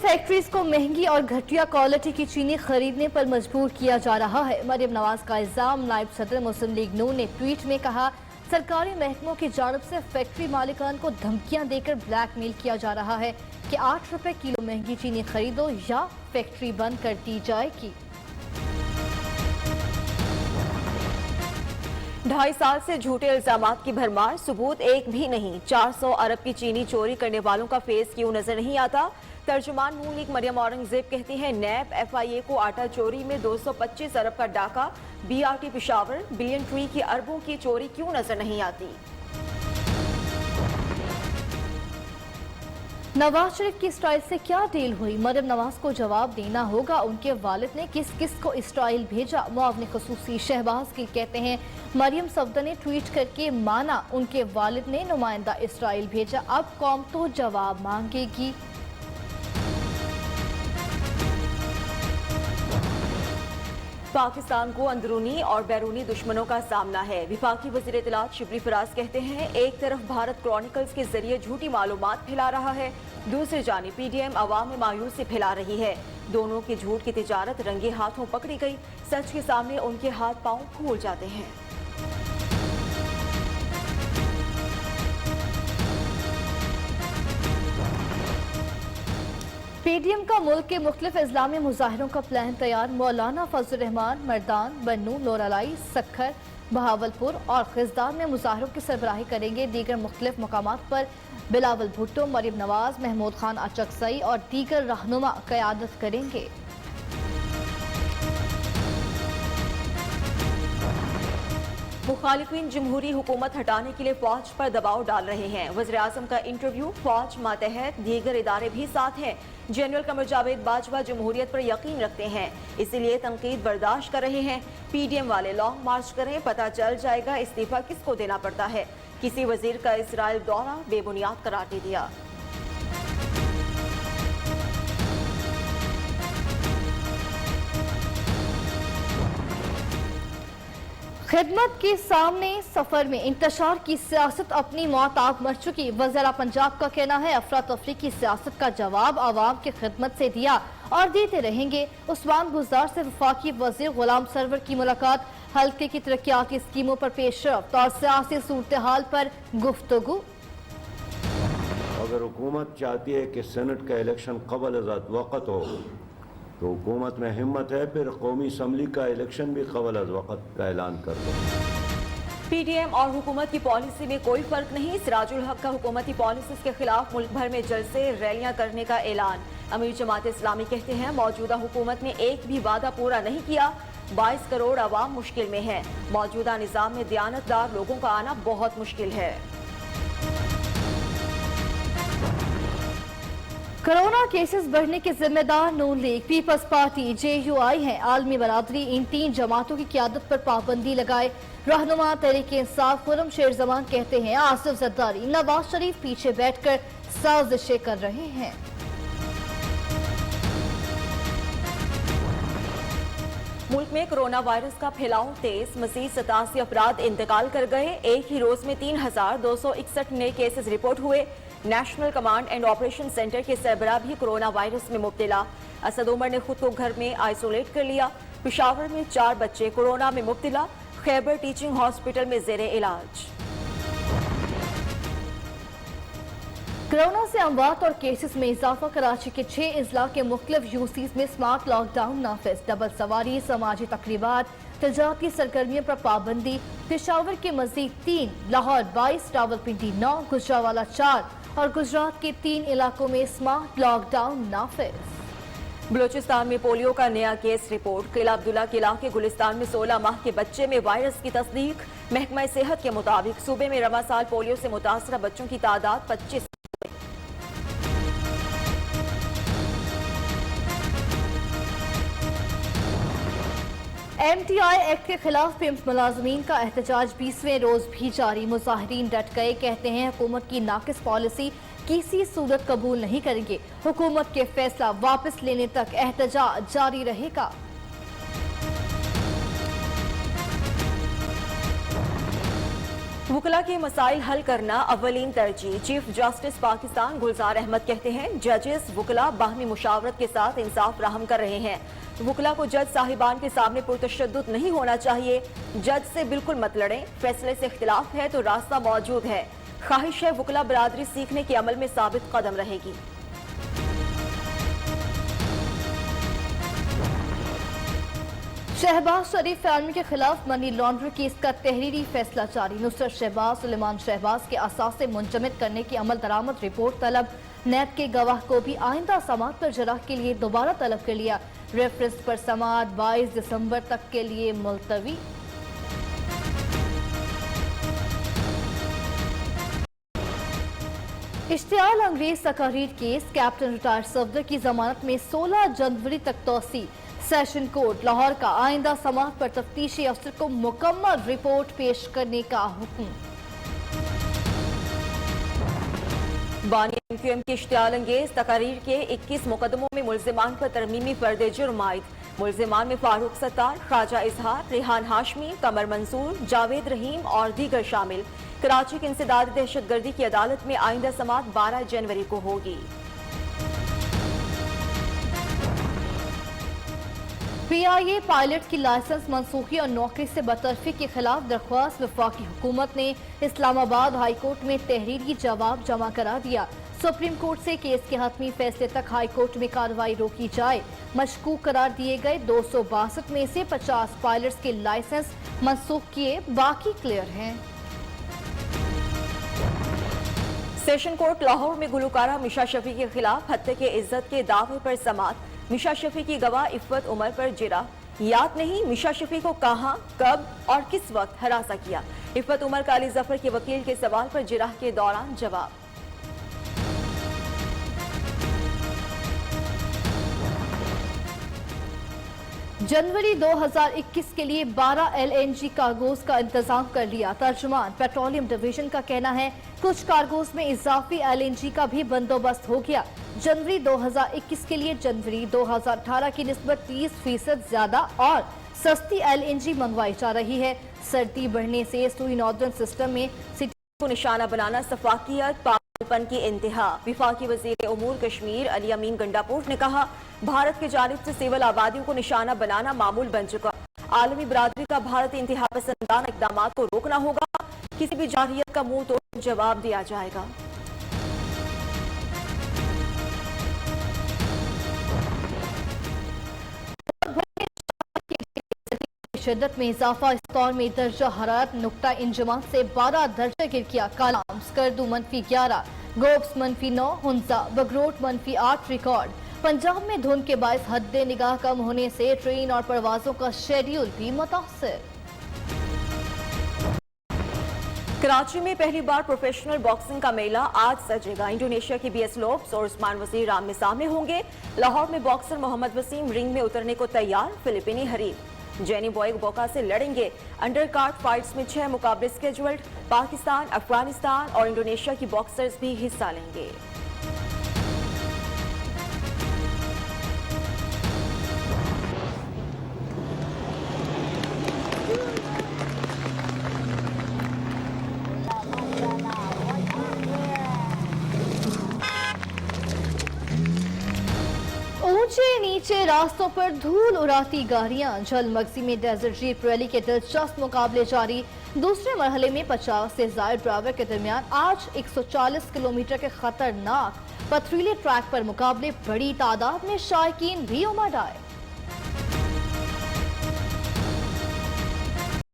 Factories को महंगी और घटिया क्वालिटी की चीनी खरीदने पर मजबूर किया जा रहा है। मरियम नवाज का इल्जाम। नायब सदर मुस्लिम लीग नून ने ट्वीट में कहा, सरकारी महकमों की जानिब से फैक्ट्री मालिकान को धमकियां देकर ब्लैकमेल किया जा रहा है कि 8 रुपए किलो महंगी चीनी खरीदो या फैक्ट्री बंद कर दी जाएगी। 2.5 साल से झूठे इल्जामात की भरमार, सबूत एक भी नहीं। 400 अरब की चीनी चोरी करने वालों का फेस क्यों नजर नहीं आता? तर्जुमान नून लीग मरियम औरंगजेब कहती हैं, नैब FIA को आटा चोरी में 225 अरब का डाका। BRT पेशावर बिलियन ट्री की अरबों की चोरी क्यों नजर नहीं आती? नवाज शरीफ की इसराइल से क्या डील हुई? मरियम नवाज को जवाब देना होगा। उनके वालिद ने किस किस को इसराइल भेजा? मुआविन खसूसी शहबाज गिल कहते हैं, मरियम सफदर ने ट्वीट करके माना उनके वालिद ने नुमाइंदा इसराइल भेजा, अब कौम तो जवाब मांगेगी। पाकिस्तान को अंदरूनी और बैरूनी दुश्मनों का सामना है। विफाकी वज़ीर इत्तलात शिबली फराज कहते हैं, एक तरफ भारत क्रॉनिकल्स के जरिए झूठी मालूमात फैला रहा है, दूसरी जानिब PDM अवाम में मायूसी फैला रही है। दोनों की झूठ की तिजारत रंगे हाथों पकड़ी गई, सच के सामने उनके हाथ पांव फूल जाते हैं। PDM का मुल्क के मुख्तलिफ अजला में मुजाहिरों का प्लान तैयार। मौलाना फजल रहमान मर्दान, बन्नू, लोरालाई, सखर, बहावलपुर और खिजदान में मुजाहिरों की सरबराही करेंगे। दीगर मुख्तलिफ मकामात पर बिलावल भुट्टो, मरियम नवाज, महमूद खान अचकसई और दीगर रहनुमा क़यादत करेंगे। मुखालिफिन जमहूरी हुकूमत हटाने के लिए फौज पर दबाव डाल रहे हैं। वज़ीर आज़म का इंटरव्यू, फौज मातहत दीगर इदारे भी साथ हैं। जनरल कमर जावेद बाजवा जमहूरियत पर यकीन रखते हैं, इसीलिए तनकीद बर्दाश्त कर रहे हैं। PDM वाले लॉन्ग मार्च करें, पता चल जाएगा इस्तीफा किसको देना पड़ता है। किसी वजीर का इसराइल दौरा बेबुनियाद करार दे दिया। खिदमत के सामने सफर में इंतशार की सियासत अपनी मौत आप मर चुकी। वज़ीर पंजाब का कहना है, अफरा तफरी की सियासत का जवाब आवाम की खिदमत से दिया और देते रहेंगे। उस्मान गुजार से वफाकी वजीर गुलाम सरवर की मुलाकात, हल्के की तरक्याती स्कीमों पर पेशरफ्त और सियासी सूरत हाल पर गुफ्तगू। अगर हुकूमत चाहती है कि सेनेट का इलेक्शन क़ब्ल अज़ वक़्त हो तो हुकूमत में हिम्मत है, फिर कौमी असम्बली का इलेक्शन भी क़ब्ल अज़ वक़्त का ऐलान कर दो। PDM और हुकूमत की पॉलिसी में कोई फर्क नहीं। सिराजुल हक का हुकूमती पॉलिसीज के खिलाफ मुल्क भर में जलसे रैलियां करने का ऐलान। अमीर जमात इस्लामी कहते हैं, मौजूदा हुकूमत ने एक भी वादा पूरा नहीं किया। 22 करोड़ आवाम मुश्किल में है। मौजूदा निज़ाम में दियानतदार लोगों का आना बहुत मुश्किल है। कोरोना केसेस बढ़ने के जिम्मेदार नून लीग, पीपल्स पार्टी, JUI हैं। आलमी बरादरी इन 3 जमातों की क़यादत पर पाबंदी लगाए। रहनुमा तहरीक इंसाफ खुर्रम शेर जमान कहते हैं, आसिफ जरदारी, नवाज शरीफ पीछे बैठकर साजिशें कर रहे हैं। मुल्क में कोरोना वायरस का फैलाव तेज, मजीद 87 अफराद इंतकाल कर गए। एक ही रोज में 3261 नए केसेस रिपोर्ट हुए। National command and operation centre के सरबराह भी कोरोना वायरस में मुब्तला। असद उमर ने खुद को घर में आइसोलेट कर लिया। पेशावर में 4 बच्चे कोरोना में मुब्तला, खैबर टीचिंग हॉस्पिटल में ज़ेरे इलाज। कोरोना से अमवात और केसेस में इजाफा। कराची के 6 अजला के मुख्तलिफ UCs में स्मार्ट लॉकडाउन नाफिज। डबल सवारी, समाजी तकरीबात, तजारती सरगर्मियों पर पाबंदी। पेशावर के मजीद 3, लाहौर 22, रावलपिंडी 9, गुजरावाला 4 और गुजरात के 3 इलाकों में स्मार्ट लॉकडाउन नाफिज। बलूचिस्तान में पोलियो का नया केस रिपोर्ट। किला अब्दुल्ला के इलाके गुलिस्तान में 16 माह के बच्चे में वायरस की तस्दीक। महकमा सेहत के मुताबिक सूबे में रवा साल पोलियो से मुतासरा बच्चों की तादाद 25। MTI एक्ट के खिलाफ पिम्स मुलाजमीन का एहतजाज 20वें रोज भी जारी। मुजाहिरीन डट गए, कहते हैं हुकूमत की नाकिस पॉलिसी किसी सूरत कबूल नहीं करेंगे। हुकूमत के फैसला वापस लेने तक एहतजाज जारी रहेगा। वकला के मसाइल हल करना अव्वलीन तरजीह। चीफ जस्टिस पाकिस्तान गुलजार अहमद कहते हैं जजेस वकला बाहमी मुशावरत के साथ इंसाफ राहम कर रहे हैं। वकला को जज साहिबान के सामने पुरतशद्दुद नहीं होना चाहिए। जज से बिल्कुल मत लड़ें, फैसले से इख्तिलाफ है तो रास्ता मौजूद है। ख्वाहिश है वकला बरादरी सीखने के अमल में साबित कदम रहेगी। शहबाज शरीफ फैमिली के खिलाफ मनी लॉन्ड्रिंग केस का तहरीरी फैसला जारी। नुसरत शहबाज, सुलेमान शहबाज के असासे मुंजमद करने की अमल दरामद रिपोर्ट तलब। नैब के गवाह को भी आइंदा समाअत पर जराह के लिए दोबारा तलब कर लिया। रेफरेंस पर समाअत 22 दिसंबर तक के लिए मुलतवी। इश्तियाल अंग्रेज तकारीर केस, कैप्टन रिटायर्ड सफदर की जमानत में 16 जनवरी तक तोसी। सेशन कोर्ट लाहौर का आइंदा समाअत पर तफ्तीशी अफसर को मुकम्मल रिपोर्ट पेश करने का हुक्म। बानी एमक्यूएम की इश्तियाल अंगेज तकारीर के 21 मुकदमों में मुल्जिमान पर तरमीमी फर्द जुर्म आयद। मुल्जिमान में फारूक सत्तार, ख्वाजा इजहार, रेहान हाशमी, कमर मंसूर, जावेद रहीम और दीगर शामिल। कराची के इंसदाद दहशतगर्दी की अदालत में आइंदा समाअत 12 जनवरी को होगी। PIA पायलट की लाइसेंस मनसूखी और नौकरी से बतरफी के खिलाफ दरख्वास्त वफाकी हुकूमत ने इस्लामाबाद हाई कोर्ट में तहरीरी जवाब जमा करा दिया। सुप्रीम कोर्ट से केस के हतमी फैसले तक हाई कोर्ट में कार्रवाई रोकी जाए। मशकूक करार दिए गए 262 में से 50 पायलट्स के लाइसेंस मनसूख किए, बाकी क्लियर हैं। सेशन कोर्ट लाहौर में गुलकारा मिशा शफी के खिलाफ हत्या के इज्जत के दावे पर समाअत। मिशा शफी की गवाह इफ़्फ़त उमर पर जिरा। याद नहीं मिशा शफी को कहां, कब और किस वक्त हरासा किया। इफ़्फ़त उमर का अली जफर के वकील के सवाल पर जिराह के दौरान जवाब। जनवरी 2021 के लिए 12 LNG कार्गोज का इंतजाम कर लिया। तर्जुमान पेट्रोलियम डिवीजन का कहना है कुछ कार्गोज में इजाफी LNG का भी बंदोबस्त हो गया। जनवरी 2021 के लिए जनवरी 2018 की निस्बत 30% ज्यादा और सस्ती LNG मंगवाई जा रही है। सर्दी बढ़ने से सुई नॉर्दर्न सिस्टम में सिटी को निशाना बनाना सफाकियत पागलपन की इंतहा। विफाकी वजीर उमूर कश्मीर अली अमीन गंडापुर ने कहा भारत की जानिब से सिविल आबादियों को निशाना बनाना मामूल बन चुका। आलमी बरादरी का भारत इंतहा पसंदाना इकदाम को रोकना होगा। किसी भी जारहियत का मुंह तोड़ जवाब दिया जाएगा। शिद्दत में इजाफा। इस दौर में दर्जा हरारत नुक्ता इंजमात से 12 दर्जा गिर किया। कालाम स्कर्दू -11, गोब्स -9, हुंजा बगरोट -8 रिकॉर्ड। पंजाब में धुंध के बायस हद निगाह कम होने से ट्रेन और परवाजों का शेड्यूल भी मुतासिर। कराची में पहली बार प्रोफेशनल बॉक्सिंग का मेला आज सजेगा। इंडोनेशिया की BS लोब्स और उस्मान वजीर आमने सामने होंगे। लाहौर में बॉक्सर मोहम्मद वसीम रिंग में उतरने को तैयार। फिलिपीनी हरीफ जेनी बॉय बोका से लड़ेंगे। अंडर कार्ड फाइट्स में 6 मुकाबले स्केड्यूल्ड। पाकिस्तान, अफगानिस्तान और इंडोनेशिया की बॉक्सर्स भी हिस्सा लेंगे। ऊंचे नीचे रास्तों पर धूल उड़ाती गाड़ियां। झलमगजी में डेजर्ट जीप रैली के दिलचस्प मुकाबले जारी। दूसरे मरहले में 50 से ज्यादा ड्राइवर के दरमियान आज 140 किलोमीटर के खतरनाक पथरीले ट्रैक पर मुकाबले। बड़ी तादाद में शायकीन भी उमड़ आए।